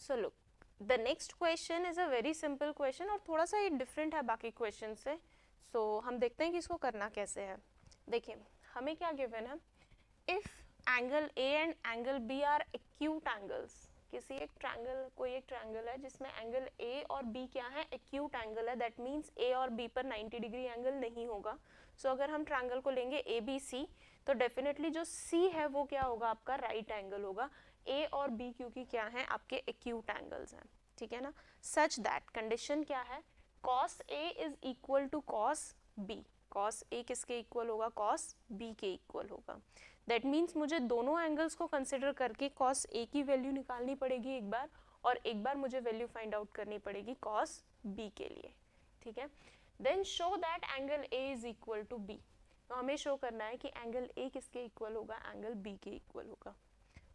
So look, the next question is a very simple question और थोड़ा सा ये डिफरेंट है बाकी क्वेश्चन से. सो हम देखते हैं कि इसको करना कैसे है. देखिए हमें क्या गिवन है, if angle A and angle B are acute angles. किसी एक ट्रायंगल, कोई एक ट्रायंगल है जिसमें एंगल ए और बी क्या है, एक्यूट एंगल है. दैट मीन्स ए और बी पर 90 डिग्री एंगल नहीं होगा. सो अगर हम ट्रायंगल को लेंगे ए बी सी, तो डेफिनेटली जो सी है वो क्या होगा, आपका राइट एंगल होगा. ए और बी क्योंकि क्या है, आपके एक्यूट एंगल्स हैं. ठीक है ना. सच दैट कंडीशन क्या है, cos A is equal to cos B. cos A किसके इक्वल होगा, cos B के इक्वल होगा. दैट मीन्स मुझे दोनों एंगल्स को कंसिडर करके cos A की वैल्यू निकालनी पड़ेगी एक बार, और एक बार मुझे वैल्यू फाइंड आउट करनी पड़ेगी cos B के लिए. ठीक है. Then show that angle A is equal to B. तो हमें शो करना है कि एंगल A किसके इक्वल होगा, एंगल B के इक्वल होगा.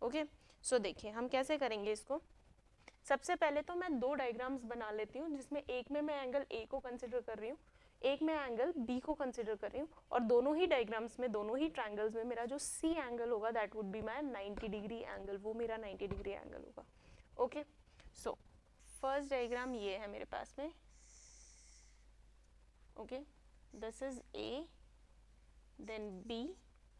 ओके. सो देखिए हम कैसे करेंगे इसको. सबसे पहले तो मैं दो डायग्राम्स बना लेती हूँ, जिसमें एक में मैं एंगल A को कंसिडर कर रही हूँ, एक में एंगल B को कंसिडर कर रही हूँ, और दोनों ही डायग्राम्स में, दोनों ही ट्रायंगल्स में मेरा जो C एंगल होगा that would be my 90 degree angle. वो मेरा 90 डिग्री एंगल होगा. ओके. सो फर्स्ट डायग्राम ये है मेरे पास में. Okay, this is A, then B,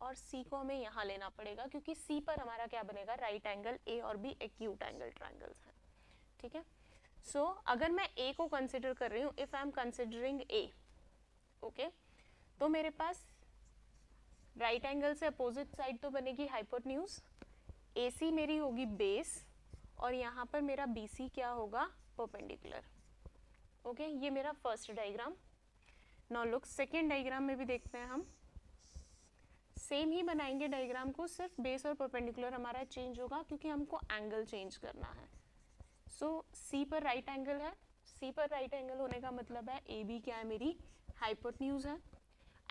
और C को हमें यहाँ लेना पड़ेगा क्योंकि C पर हमारा क्या बनेगा, राइट एंगल. A और B एक्यूट एंगल ट्रायंगल्स हैं. ठीक है. सो अगर मैं A को कंसिडर कर रही हूँ, if I am considering A, okay, तो मेरे पास राइट एंगल से अपोजिट साइड तो बनेगी हाइपोटेन्यूज. AC मेरी होगी बेस, और यहाँ पर मेरा BC क्या होगा, परपेंडिकुलर. ओके, ये मेरा first diagram. Now look, second diagram में भी देखते हैं हम. सेम ही बनाएंगे डायग्राम को, सिर्फ बेस और परपेंडिकुलर हमारा चेंज होगा क्योंकि हमको एंगल चेंज करना है. सो C पर राइट एंगल है. C पर राइट एंगल होने का मतलब है AB क्या है, मेरी हाइपोटेन्यूज है.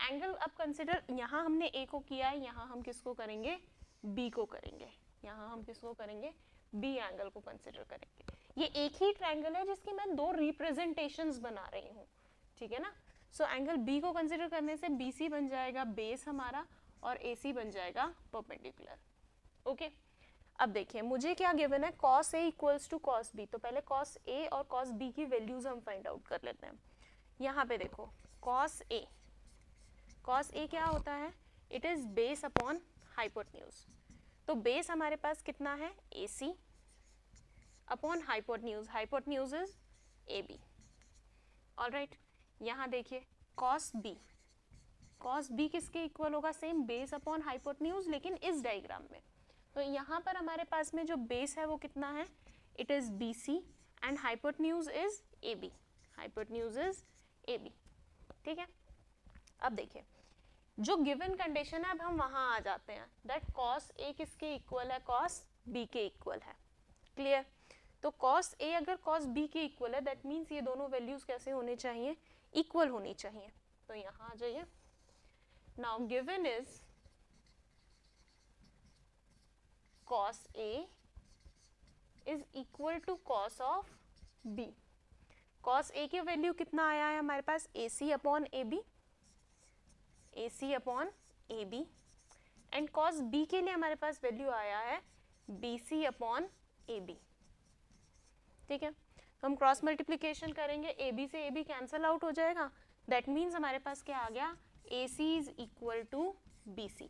एंगल अब कंसिडर, यहाँ हमने A को किया है, यहाँ हम किसको करेंगे, B को करेंगे. यहाँ हम किसको करेंगे, B एंगल को कंसिडर करेंगे. ये एक ही ट्रायंगल है जिसकी मैं दो रिप्रेजेंटेशंस बना रही हूँ. ठीक है ना. सो एंगल B को कंसिडर करने से BC बन जाएगा बेस हमारा, और AC बन जाएगा परपेंडिकुलर. ओके. अब देखिए मुझे क्या गिवन है, cos A equals to cos B. तो पहले cos A और cos B की वैल्यूज हम फाइंड आउट कर लेते हैं. यहाँ पे देखो, cos A क्या होता है, it is base upon hypotenuse. तो बेस हमारे पास कितना है, AC upon hypotenuse. Hypotenuse is AB. Alright. यहाँ देखिए cos B किसके इक्वल होगा, सेम बेस अपॉन हाइपोटेन्यूज, लेकिन इस डायग्राम में. तो यहाँ पर हमारे पास में जो बेस है वो कितना है, it is BC, and hypotenuse is AB. Hypotenuse is AB. ठीक है. अब देखिए जो गिवन कंडीशन है, अब हम वहां आ जाते हैं, दैट cos A किसके इक्वल है, cos B के इक्वल है. क्लियर. तो cos A अगर cos B के इक्वल है, दैट मीन्स ये दोनों वैल्यूज कैसे होने चाहिए, इक्वल होनी चाहिए. तो यहाँ आ जाइए. Now given is cos A is equal to cos of B. cos A की वैल्यू कितना आया है हमारे पास, AC upon AB. AC upon AB. And cos B के लिए हमारे पास वैल्यू आया है BC अपॉन AB. ठीक है. तो हम क्रॉस मल्टीप्लीकेशन करेंगे, AB से AB कैंसल आउट हो जाएगा. दैट मीन्स हमारे पास क्या आ गया, AC is equal to BC.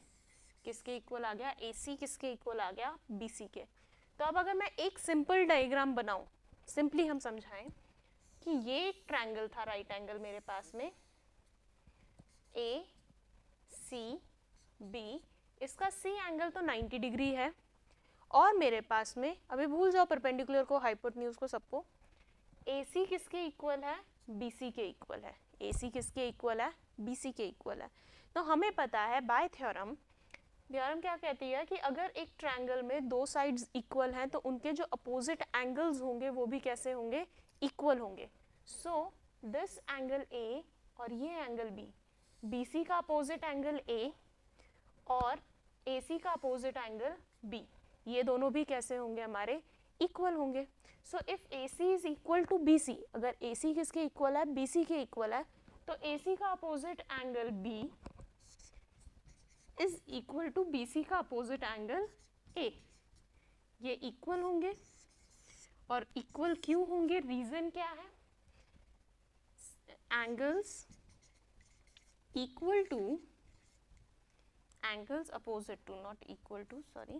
किसके इक्वल आ गया, AC किसके इक्वल आ गया, BC के. तो अब अगर मैं एक सिंपल डायग्राम बनाऊं, सिंपली हम समझाएं कि ये एक ट्रायंगल था, राइट एंगल मेरे पास में ACB. इसका C एंगल तो 90 डिग्री है, और मेरे पास में, अभी भूल जाओ परपेंडिकुलर को, हाइपोटेन्यूज को, सबको, AC किसके इक्वल है, BC के इक्वल है. AC किसके इक्वल है, BC के इक्वल है. तो हमें पता है बाय थ्योरम क्या कहती है कि अगर एक ट्रायंगल में दो साइड्स इक्वल हैं तो उनके जो अपोजिट एंगल्स होंगे वो भी कैसे होंगे, इक्वल होंगे. सो दिस एंगल A और ये एंगल B, BC का अपोजिट एंगल A और AC का अपोजिट एंगल B, ये दोनों भी कैसे होंगे, हमारे इक्वल होंगे. So if AC is equal to BC, अगर AC किसके इक्वल है, BC के इक्वल है, तो AC का opposite angle B is equal to BC का अपोजिट एंगल A. ये इक्वल होंगे. और इक्वल क्यों होंगे, रीजन क्या है, angles equal to, angles opposite to, not equal to, sorry,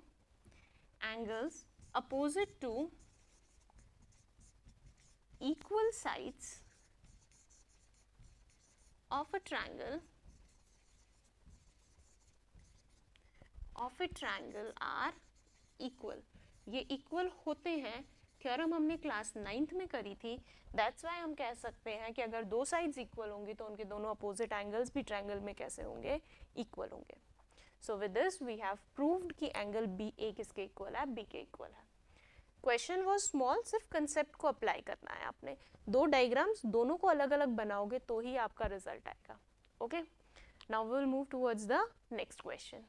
angles opposite to equal sides of a triangle are equal. ये equal होते हैं, थ्योरम हमने क्लास 9th में करी थी, दैट्स वाई हम कह सकते हैं कि अगर दो साइड्स इक्वल होंगी तो उनके दोनों अपोजिट एंगल्स भी ट्रायंगल में कैसे होंगे, इक्वल होंगे. So with this we have proved कि एंगल बी ए किसके इक्वल है, बी के इक्वल है. क्वेश्चन वाज स्मॉल, सिर्फ कंसेप्ट को अप्लाई करना है आपने. दो डायग्राम्स दोनों को अलग अलग बनाओगे तो ही आपका रिजल्ट आएगा. Okay, now we will move towards the next question.